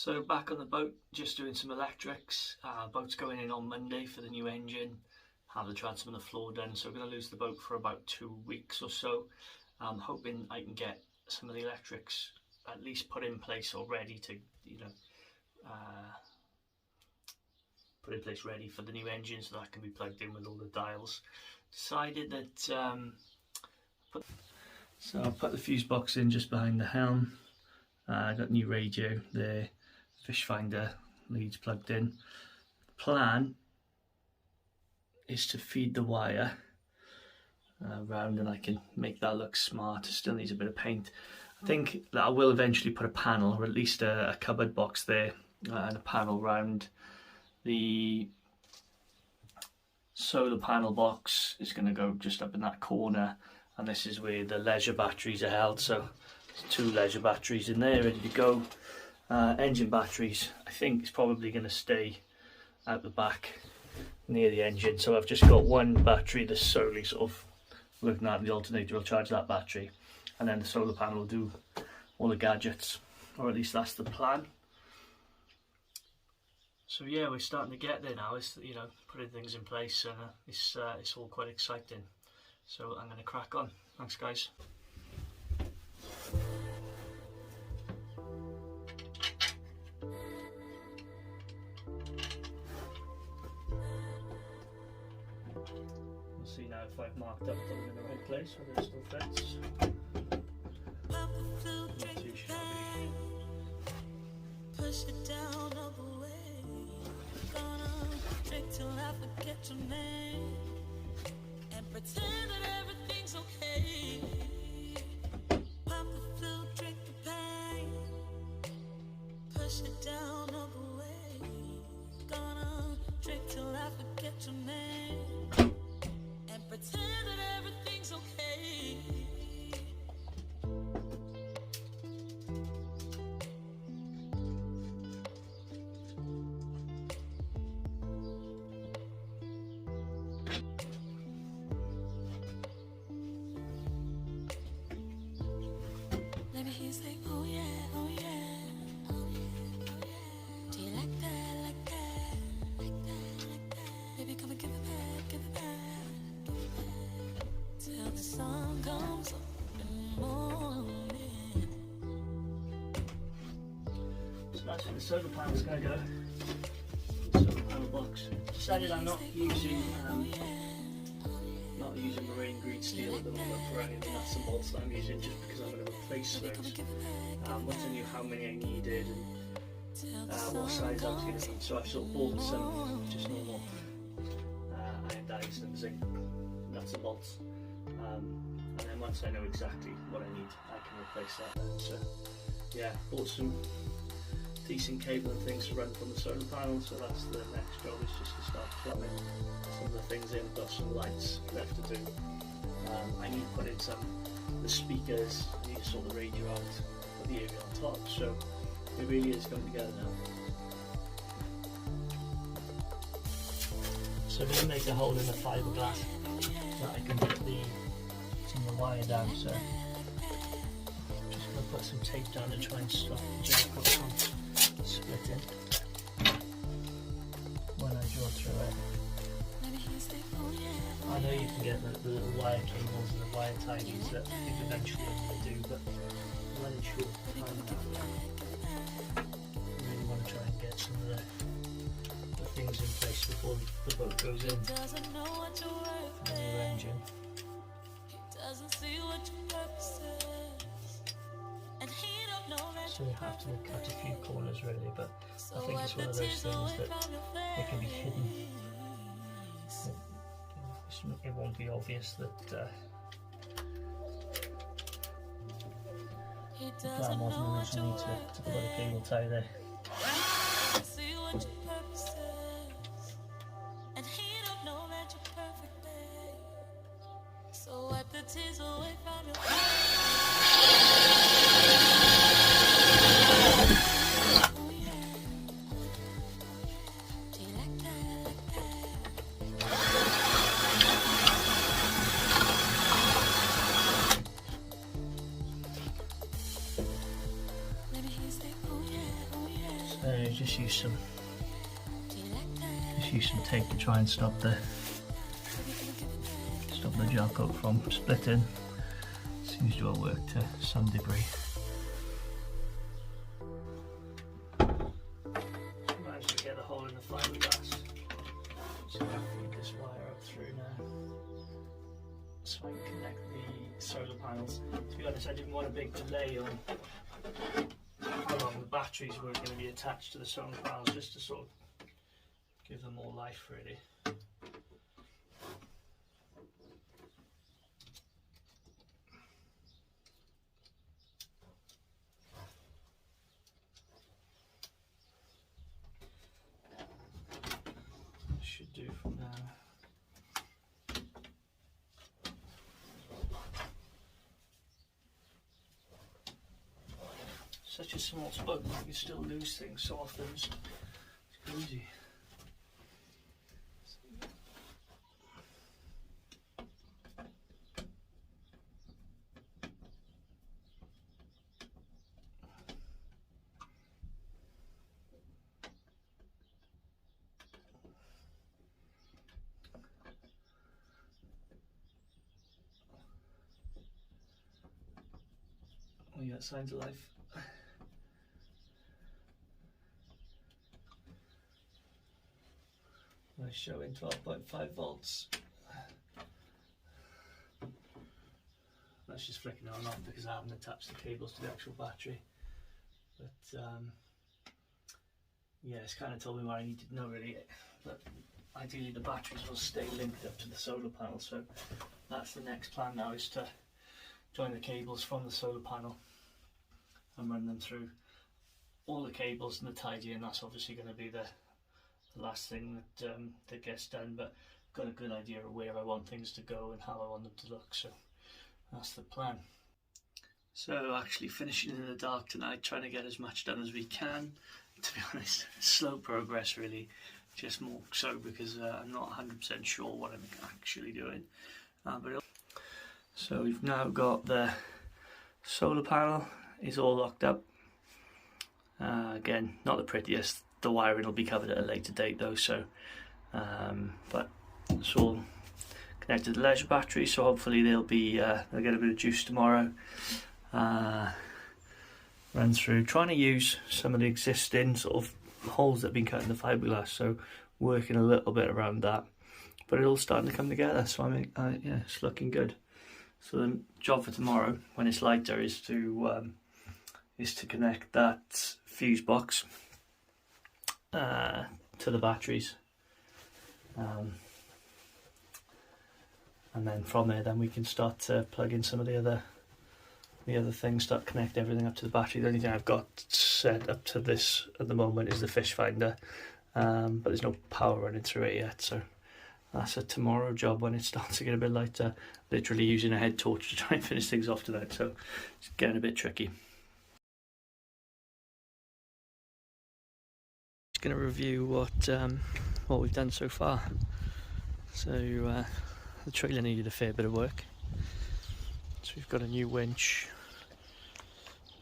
So back on the boat, just doing some electrics. Boat's going in on Monday for the new engine. Have the transom and the floor done, so we're going to lose the boat for about 2 weeks or so. I'm hoping I can get some of the electrics at least put in place or ready to, put in place ready for the new engine, so that can be plugged in with all the dials. Decided that so I'll put the fuse box in just behind the helm. I got new radio there, fish finder leads plugged in. The plan is to feed the wire round, and I can make that look smart. It still needs a bit of paint. I think that I will eventually put a panel, or at least a cupboard box there, and a panel round. The solar panel box is going to go just up in that corner, and this is where the leisure batteries are held. So there's 2 leisure batteries in there ready to go. Engine batteries, I think, is probably going to stay out the back near the engine. So I've just got one battery that's solely sort of looking at the alternator. Will charge that battery, and then the solar panel will do all the gadgets, or at least that's the plan. So yeah, we're starting to get there now. It's, putting things in place, and it's all quite exciting. So I'm going to crack on. Thanks, guys. We'll see now if I've marked up them in the right place, whether it still fits. Not too shabby. Push it down all the way. Gonna drink till I forget your name and pretend that everything's okay. Pop the flu, drink the pain. Push it down all the way. Gonna drink till I forget your name and pretend that everything's okay. Let me hear you say, oh yeah, oh yeah, oh yeah, oh yeah. Do you like that, like that, like that, like that? Baby, come and give it back, give it back, give it back. Till the sun comes up in the morning. So that's where the solar panel's going to go. The solar panel box. Decided I'm not using marine green steel at the moment for any of the nuts and bolts that I'm using, just because I'm going to replace those. Once I knew how many I needed and what size I was going to need, so I've sort of bought some just normal iodized and zinc nuts and bolts, and then once I know exactly what I need, I can replace that then. So yeah, bought some decent cable and things to run from the solar panel, so that's the next job, is just to start plumbing some of the things in. Got some lights left to do. I need to put in the speakers, I need to sort the radio out, put the area on top, so it really is coming together now. So I'm going to make a hole in the fiberglass so that I can put some of the wire down, so I'm just going to put some tape down to try and stop the gel coat from splitting when I draw through it. I know you can get the little wire cables and the wire tidies that I think eventually I'm going to do, but I'm running short of time now. I really want to try and get some of the things in place before the boat goes in for the new engine. So we have to cut a few corners really, but I think it's one of those things that it can be hidden. It won't be obvious that the plan wasn't originally to put a cable tie there. Just use some tape to try and stop the gel coat from splitting. Seems to have worked to some degree. Managed to get a hole in the fiberglass, so I'll feed this wire up through now, so I can connect the solar panels. To be honest, I didn't want a big delay on how long the batteries were going to be attached to the solar panels, just to sort of give them more life, really. Should do from now. Such a small spoke, you can still lose things so often. It's crazy. Oh yeah, signs of life. Nice showing 12.5 volts. That's just flicking on and off because I haven't attached the cables to the actual battery. But yeah, it's kind of told me what I need to know really. But ideally the batteries will stay linked up to the solar panel, so that's the next plan now, is to join the cables from the solar panel and run them through all the cables and the tidy, and that's obviously going to be the last thing that gets done, but I've got a good idea of where I want things to go and how I want them to look, so that's the plan. So actually finishing in the dark tonight, trying to get as much done as we can. To be honest, slow progress really, just more so because I'm not 100% sure what I'm actually doing. So we've now got the solar panel is all locked up. Again, not the prettiest. The wiring will be covered at a later date though, so but it's all connected to the leisure battery, so hopefully they'll get a bit of juice tomorrow. Run through, trying to use some of the existing sort of holes that have been cut in the fiberglass, so working a little bit around that, but it's all starting to come together, so yeah, it's looking good. So the job for tomorrow, when it's lighter, is to connect that fuse box to the batteries, and then from there, then we can start to plug in some of the other things, start connect everything up to the battery. The only thing I've got set up to this at the moment is the fish finder, but there's no power running through it yet, so that's a tomorrow job when it starts to get a bit lighter. Literally using a head torch to try and finish things off tonight, so it's getting a bit tricky. Just going to review what we've done so far. So the trailer needed a fair bit of work. So we've got a new winch,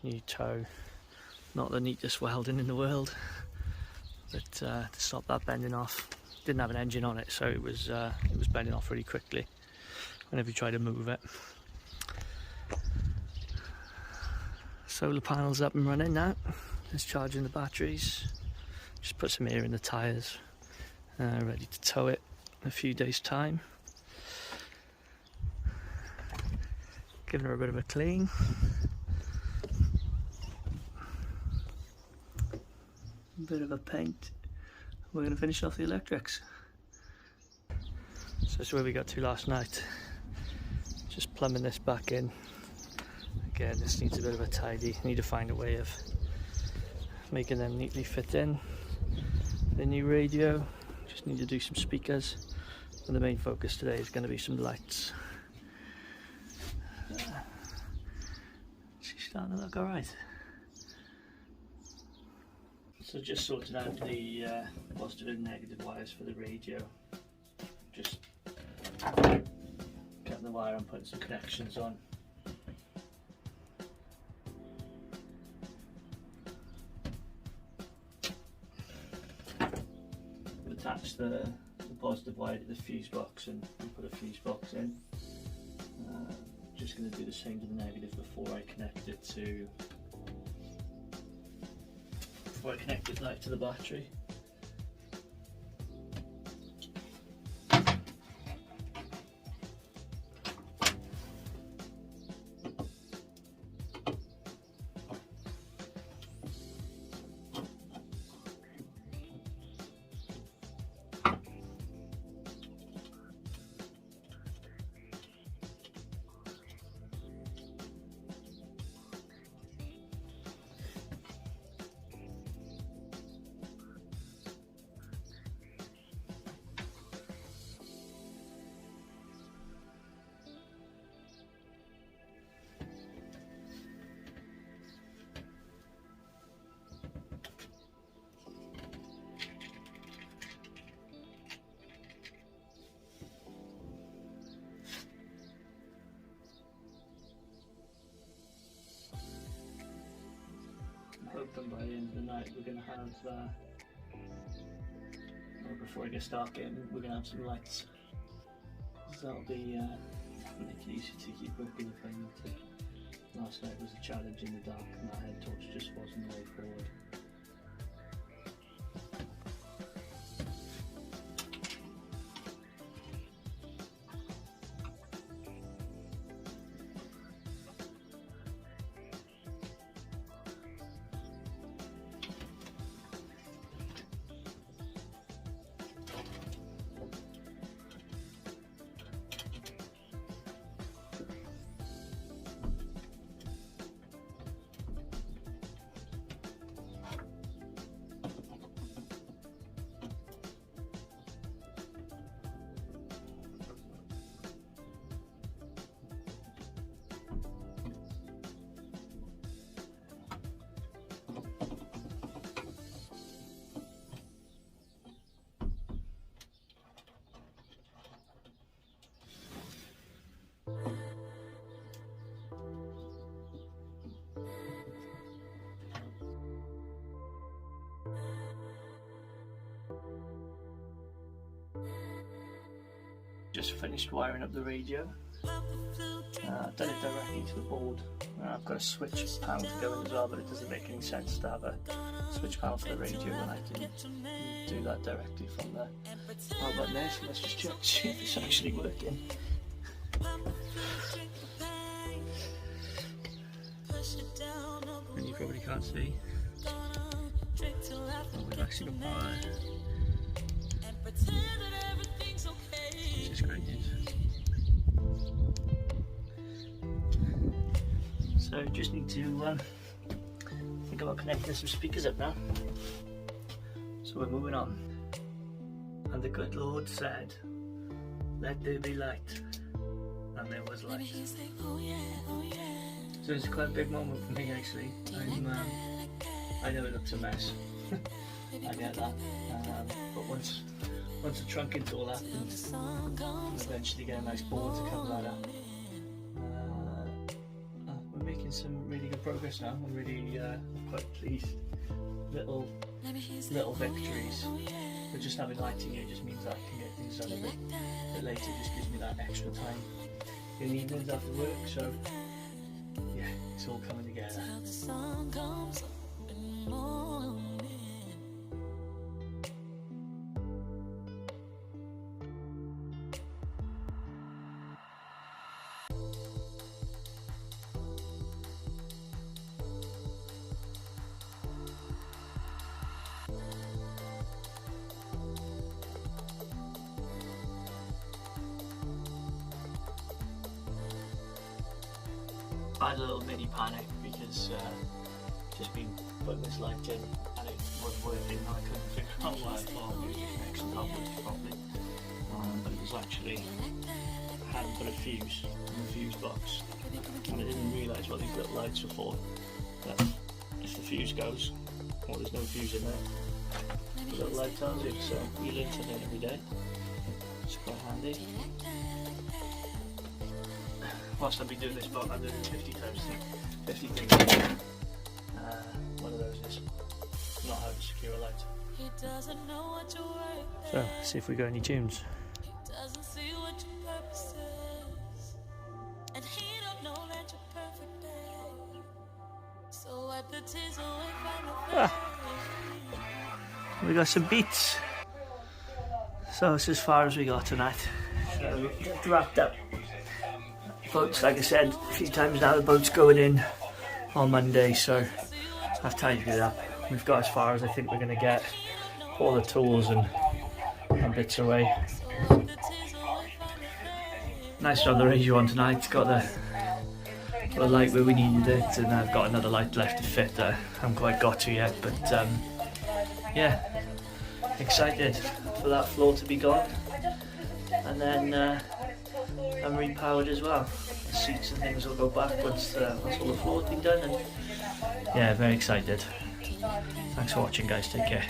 new tow, not the neatest welding in the world, but to stop that bending off. Didn't have an engine on it, so it was bending off really quickly whenever you try to move it. Solar panels up and running now. Just charging the batteries. Just put some air in the tyres, ready to tow it in a few days' time. Giving her a bit of a clean. A bit of a paint. We're going to finish off the electrics. So that's where we got to last night. Just plumbing this back in. Again, this needs a bit of a tidy. Need to find a way of making them neatly fit in. The new radio. Just need to do some speakers. And the main focus today is going to be some lights. She's starting to look alright. So just sorting out the positive and negative wires for the radio. Just getting the wire and putting some connections on. attach the positive wire to the fuse box and put a fuse box in. Just going to do the same to the negative before I connect it like to the battery. Hoping by the end of the night we're going to have, or before it gets dark again, we're going to have some lights. So that'll be make it easy to keep working if I need to. Last night was a challenge in the dark and that head torch just wasn't the way forward. Just finished wiring up the radio. I've done it directly to the board. I've got a switch panel to go in as well, but it doesn't make any sense to have a switch panel for the radio when I can do that directly from the power button there. So let's just check to see if it's actually working. And you probably can't see. Oh, we've actually got power. Which is great news. So just need to think about connecting some speakers up now. So we're moving on. And the good Lord said, "Let there be light," and there was light. So it's quite a big moment for me actually. I know it looks a mess. I get that. But once the trunking all happens, I'll eventually get a nice board to cover that up. We're making some really good progress now. I'm really quite pleased. Little victories. But just having lighting here just means that I can get things done a bit later. It just gives me that extra time in the evenings after work. So yeah, it's all coming together. I had a little mini panic because just been putting this light in and it wasn't working and I couldn't figure out why. I thought maybe the connection's not working properly, but it was actually, I hadn't put a fuse in the fuse box and I didn't realise what these little lights were for. That if the fuse goes, well, there's no fuse in there, the little light tells you, so you learn something every day. It's quite handy. Whilst I've been doing this book, I'm doing 50 things. One of those is not how to secure a light. He doesn't know what your worth So, see if we got any tunes. He doesn't see what your purpose is. And he don't know that you're perfect, babe. So wipe the tears away from the face. We got some beats. So it's as far as we got tonight. So it's wrapped up. Boats, like I said a few times now, the boat's going in on Monday, so I've tidied it up. We've got as far as I think we're going to get. All the tools and bits away. Nice on the radio one tonight. It's got the light where we needed it, and I've got another light left to fit that I haven't quite got to yet, but yeah, excited for that floor to be gone, and then I'm repowered as well. The seats and things will go back once all the floor's been done, and yeah, very excited. Thanks for watching, guys. Take care.